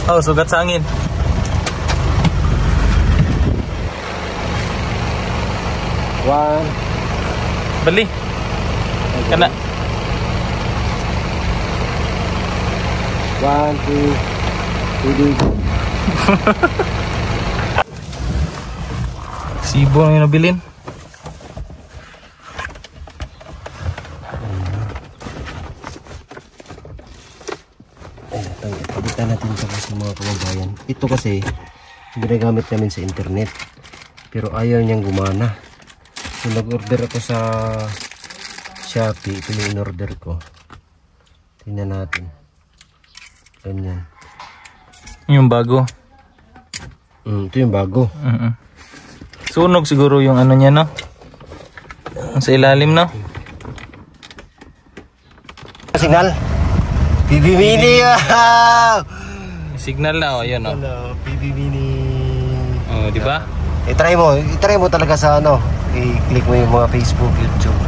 Oh, sugat sa angin. One. Bali. Kana. 1, 2, 3. Sibo na yung nabilin. Pagitan natin ito kasi mga kababayan. Ito kasi ginagamit namin sa internet pero ayaw niyang gumana. So nag-order ako sa Shopee. Ito yung in-order ko. Tingnan natin. Ganyan. Yung bago. Ito yung bago. Sunog siguro yung ano niya, no? Sa ilalim, no? Signal. PB Mini. Signal na, oh, yun, oh. Hello, PB Mini. Oh, di ba? I-try mo talaga sa ano. I-click mo yung mga Facebook, YouTube.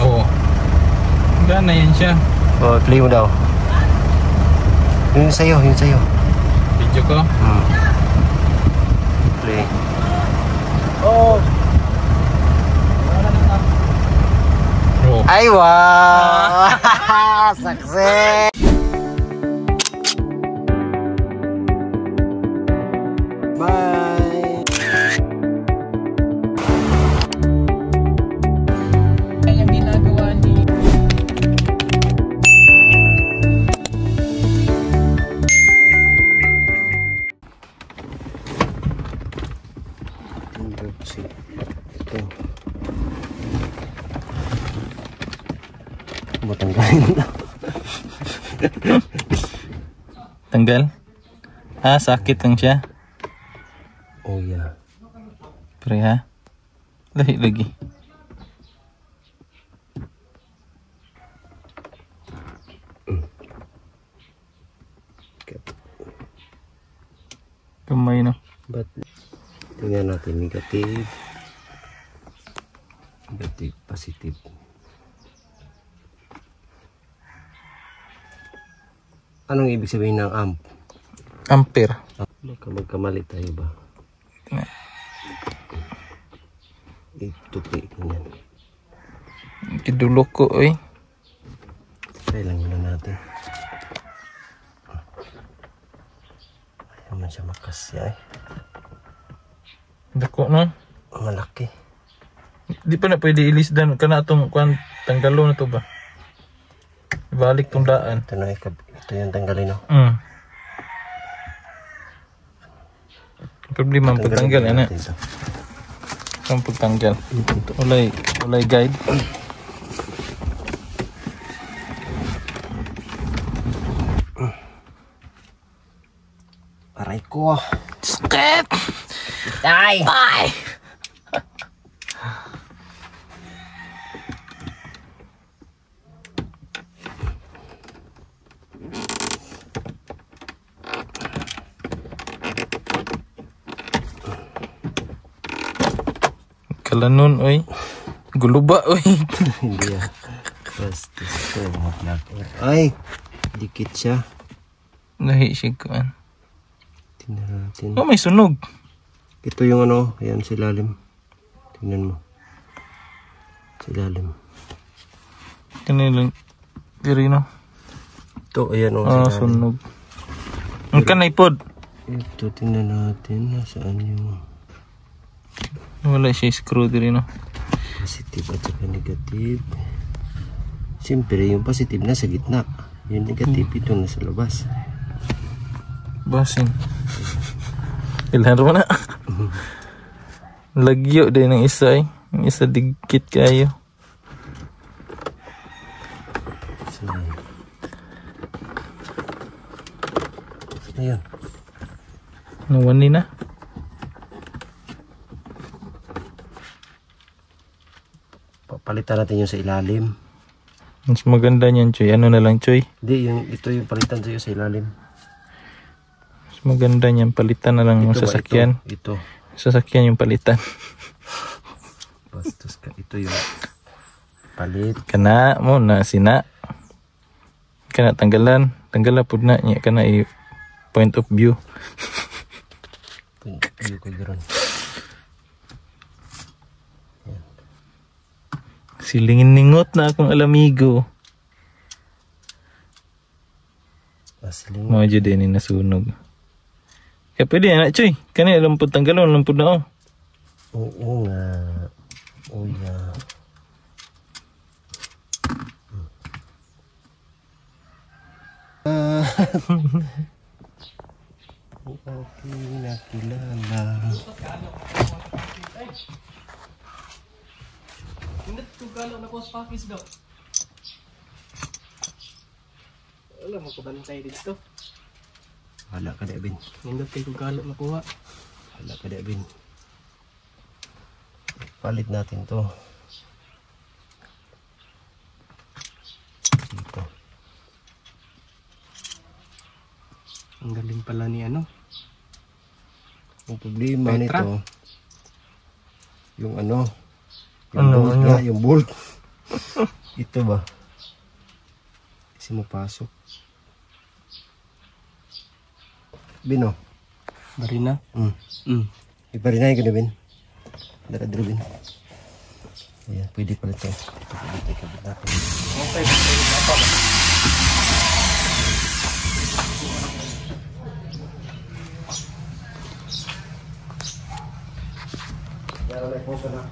Oo. Gana yan siya. Oh, play mo daw. Yun sa'yo. Video ko. Play. Oh. Ay, wow! Success! Bye! Yung ginagawa ni... Ito. Matanggalin na. Tanggal? Ah, sakit lang siya. Oh yeah. Pre ha? Lahi lagi. Kamay no. But tingnan natin negative, positive. Anong ibig sabihin ng amp? Ampere. Baka magkamali tayo ba? Ito po yan. Kidulok ko eh. Try lang muna natin. Ayaw man siya makasya eh. Dako no? Malaki. Di pa na pwede ilisdan ka na itong tanggalo na to ba? Ibalik tong daan. Ito yung tanggalin no? Problema ang pagtanggal ano? Ang pagtanggal. Ulay guide. Aray ko. Sakit! Ay! Ay! Kalanon oy. Guluba oy. Hindi ah. Basta ito mga plug. Ay! Dikit siya. Lahi siya kuan. Tingnan natin. Oh, may sunog. Ito yung ano, ayan sa ilalim. Tingnan mo. Sa ilalim. Kanilang diri no. Ito, ayan o. Ah, sunog. Ang kanay pod. Ito, tingnan natin. Nasaan yung Wala siya screw diri no. positive at saka negative. Siyempre, yung positive na sa gitna. Yung negative, ito na sa labas. Basin. Ilan mo na. Lagyo din ng isa eh. Yung isa digkit kayo. So, ayun. Nawani na. Papalitan natin yung sa ilalim. Mas maganda niyan, Choy. Ano na lang, Choy? Hindi, ito yung palitan sa'yo sa ilalim. Mas maganda niyan. Palitan na lang yung sasakyan. Ito. Sasakyan yung palitan. Bastos ka. Ito yung palit. Kana mo na sina. Kana tanggalan. Tanggala po na niya. Kana Point of view. View ko gano'n. Silingin ningot na akong alamigo. Asling. Mga dyan din nasunog. Kaya pwede anak choy. Kanina lampod tanggalon, lampod na oh. Oo nga. Oh yeah. Aking nakilala. Hindi ko galo na post pakis daw. Wala mo kabantay dito. Wala ka na, Bin. Hindi ko galo na kuha. Wala ka na, Bin. Palit natin to. Dito. Ang galing pala ni ano. Ang problema Petra? nito, yung ano, Ano, bolt ano? na, yung bolt. Ito ba? Kasi mapasok. Bin, oh. Marina? Mm. Iparinahin ko na, Bin. Daradro, Bin. Ayan, pwede pala ito. Ito pwede ikabit natin. Okay. Pero may puso na.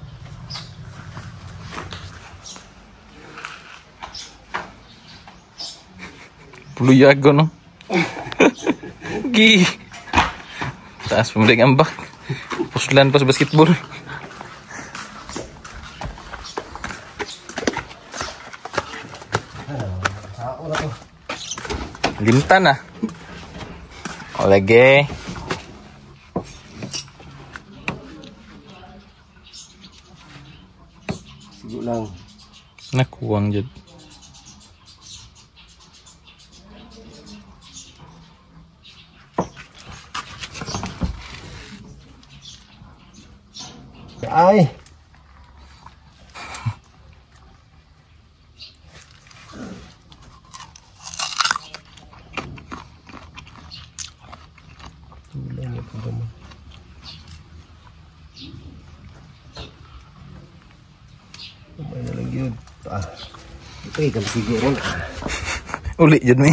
Puluyago no. Gi. Taas pembalik ambak. Puslan pas basketball. Sao na to. Limta na. O lagi. Sige lang. Nakuwang jud. Ay! Tulang ya po naman. Umay na lang yun. Ito ikam siguro na. Uli jud mi.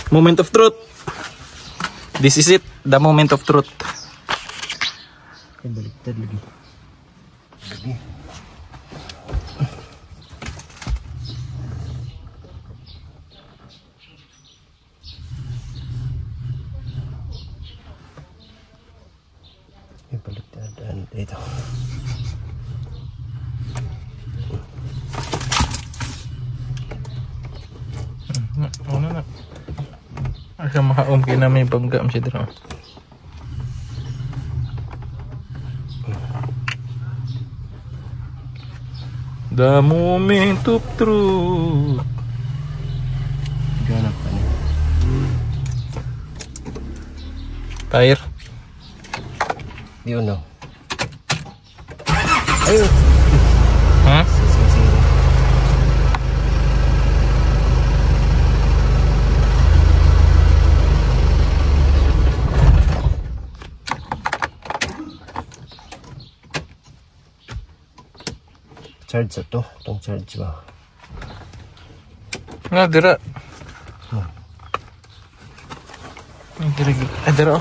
Moment of truth. This is it, the moment of truth. Ay, baliktad lagi. Lagi. Ay, baliktad. Ito. Ano na? Asa makaom kay na may bangga siya dito. The moment of truth. Ganap pa niya. Tire. Yun o. Ayun. Ha? Sige. Charge sa to. Itong charge ba? Nga dira. Oh. Dira.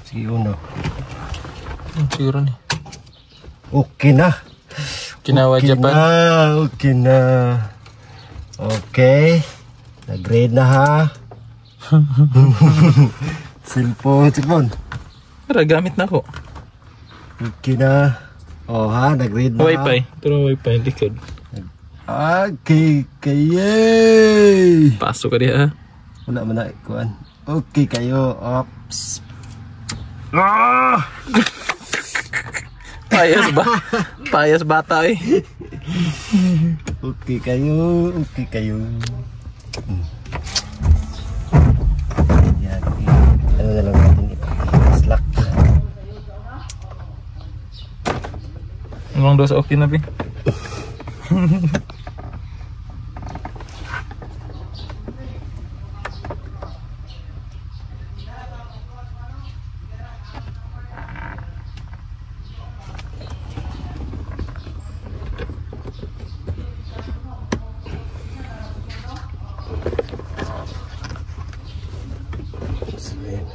Sige, uno. Siguro ni. Okay na. Kinawa Okay Japan. na. Okay na. Okay. Nag-grade na ha. Cellphone. Para gamit na ako. Okay na. Oh ha, nag-read na. Wi-Fi. Ito na Wi-Fi. Likod. Okay, kayo. Pasok ka diya. Wala man na ikuan. Okay kayo. Ops. Payas bata eh. Okay kayo. Yan. Ano na lang natin i-slack. Anong dos okay na, Pi?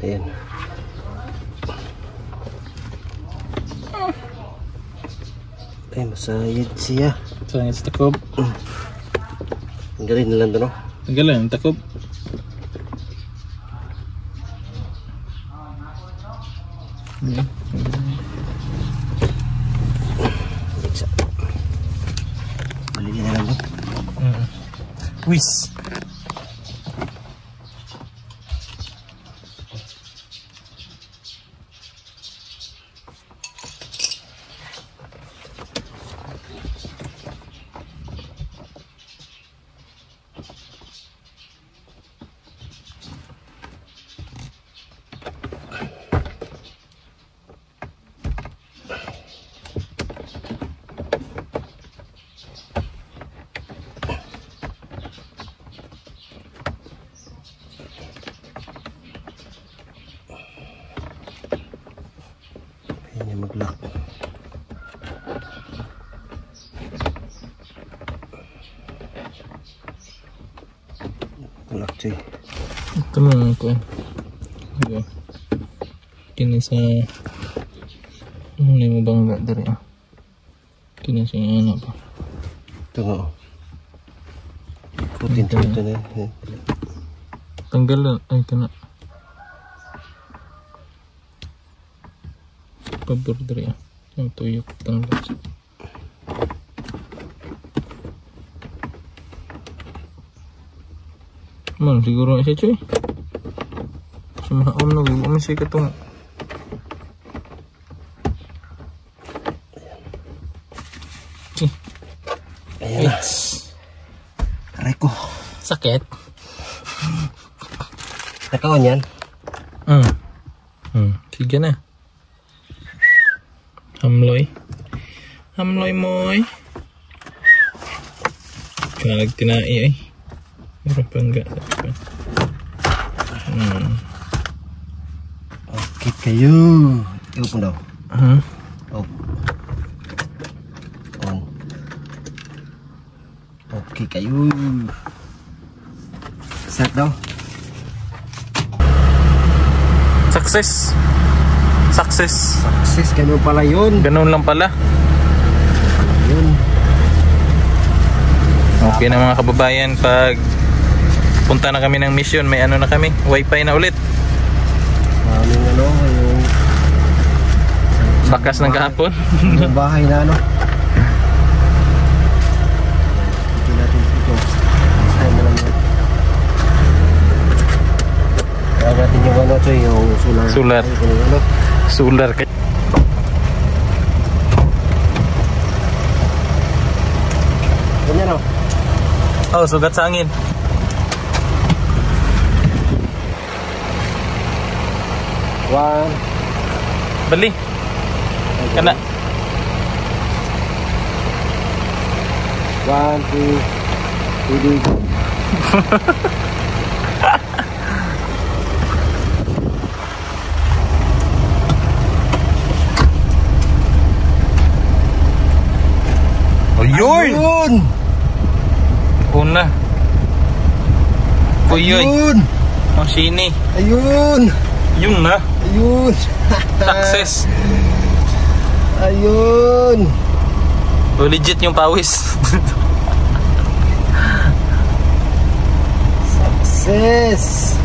Ayan. Ay, masayad siya. Sayang sa takob. Tanggalin na lang doon, no? Tanggalan, takob. Balikin na lang doon. Whiz. Ayan yung mag-lock. Lock siya. Ito mo ko. Okay. Kini sa ano mo bangga dari ah. Kini sa ano pa. Ito nga. Putin ito na. Tanggal ay kana. Pabor dari ah. Ang tuyok tanggal. Man, siguro na siya, Choy. Sumaon na, huwag siya katong. Ayan na. Aray ko. Sakit? Nakaon yan? Sige na. Hamloy. Hamloy moy. Kalag tinai ay. Meron pa enggak. Okay kayo. I-open daw. Oh. On. Okay kayo. Start daw. Success. Success. Success, ganun pala yun. Ganun lang pala. Yun. Okay na mga kababayan, pag punta na kami ng mission, may ano na kami, wifi na ulit. Maraming ano, yung Bakas ng kahapon. yung bahay na ano. Ito natin ito. Sign na lang yun. Kaya natin yung ano, Choy, yung solar. Solar. Ay, yung ano. Solar ka. Ganyan o. Oh, sugat sa angin. One. Bali. Kana. 1, 2, 3. Ayun! Una. Kuyoy. Ayun! Ang sini. Ayun! Yun na. Ayun! Success. Ayun! Oh, legit yung pawis. Success!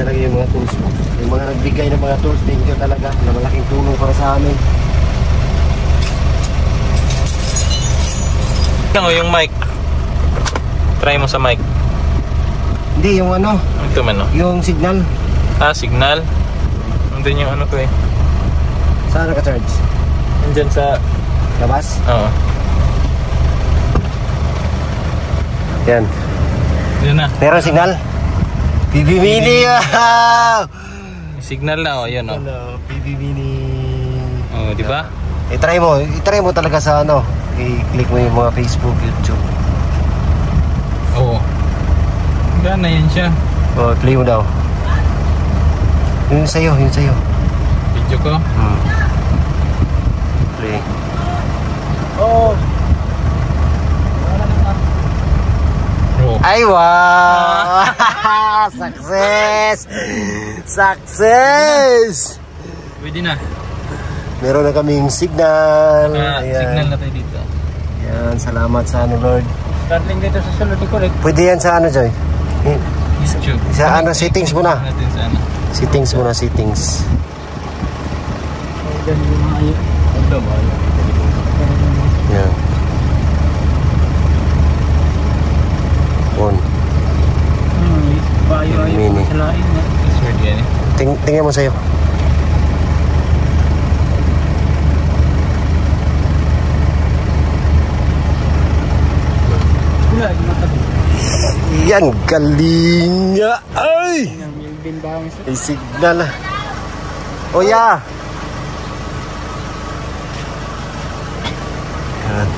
talaga yung mga tools mo. Yung mga nagbigay ng mga tools, thank you talaga. Na malaking tulong para sa amin. Yung mic. Try mo sa mic. Hindi, yung ano, Ito man, no? yung signal. Signal. Nandun yung ano ko eh. Saan naka-charge? Nandyan sa... Labas? Oo. Yan. Yun na. Meron signal? PB Mini! Signal na, yun o. Hello, PB Mini. Oh, di ba? I-try mo talaga sa ano. I-click mo yung mga Facebook, YouTube. Oo. Gana yan siya. O, play mo daw. Yun sa'yo, yun sa'yo. Video ko. Play. Oh. Ay, wow! Success! Success! Pwede na. Meron na kaming signal. Signal na tayo dito. Yan, salamat sa ano, Lord. Starting dito sa sulod ni Correct. Pwede yan sa ano, Joy? YouTube. Sa ano, settings muna. Natin sa ano. Settings muna, settings. Yan. On. Mini. It's weird yan eh. Tingnan mo sa'yo. Yan, galing nga. Ay! May signal. Oh, yeah. Yan.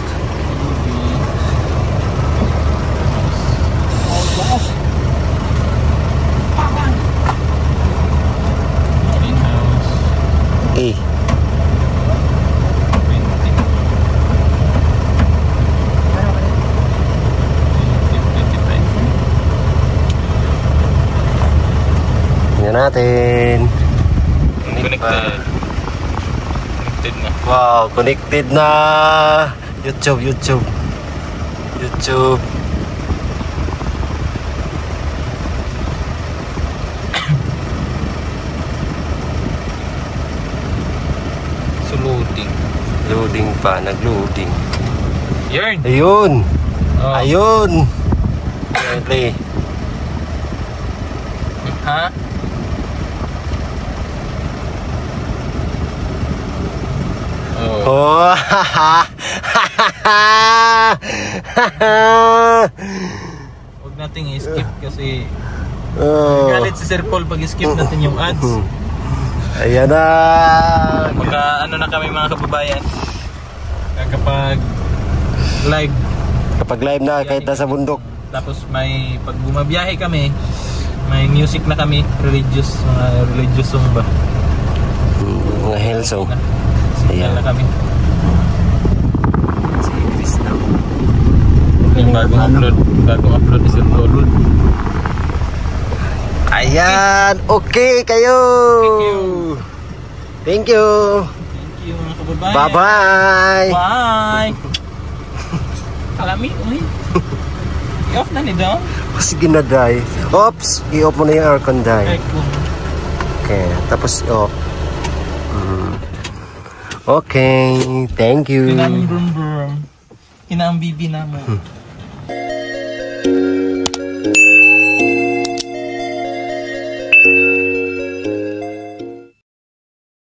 Eh. Tingnan natin. Connected. Connected na. Wow, connected na. YouTube. So loading. Loading pa, nag-loading. Yarn. Ayun. Oh. Ayun. Ayan, play. Ha? Oh. Oh. Huwag nating i-skip kasi Oh. galit si Sir Paul pag i-skip natin yung ads. Ayan na. Magka ano na kami mga kababayan. Kapag live, Kapag live na, kahit nasa bundok. tapos may pag bumabiyahe kami, may music na kami, mga religious song ba? Mga hell song. Signal na kami. Si Chris na. Yung bagong upload ni Sir Paul. Ayan, okay kayo. Thank you. Thank you mga kababayan. Bye-bye. Bye. Kalami, uy. I-off na ni Dong. Sige na, Day. Oops, i-off mo na yung aircon, Day. Okay, tapos i-off. Okay, thank you. Kinang brum brum. Kinang bibi naman.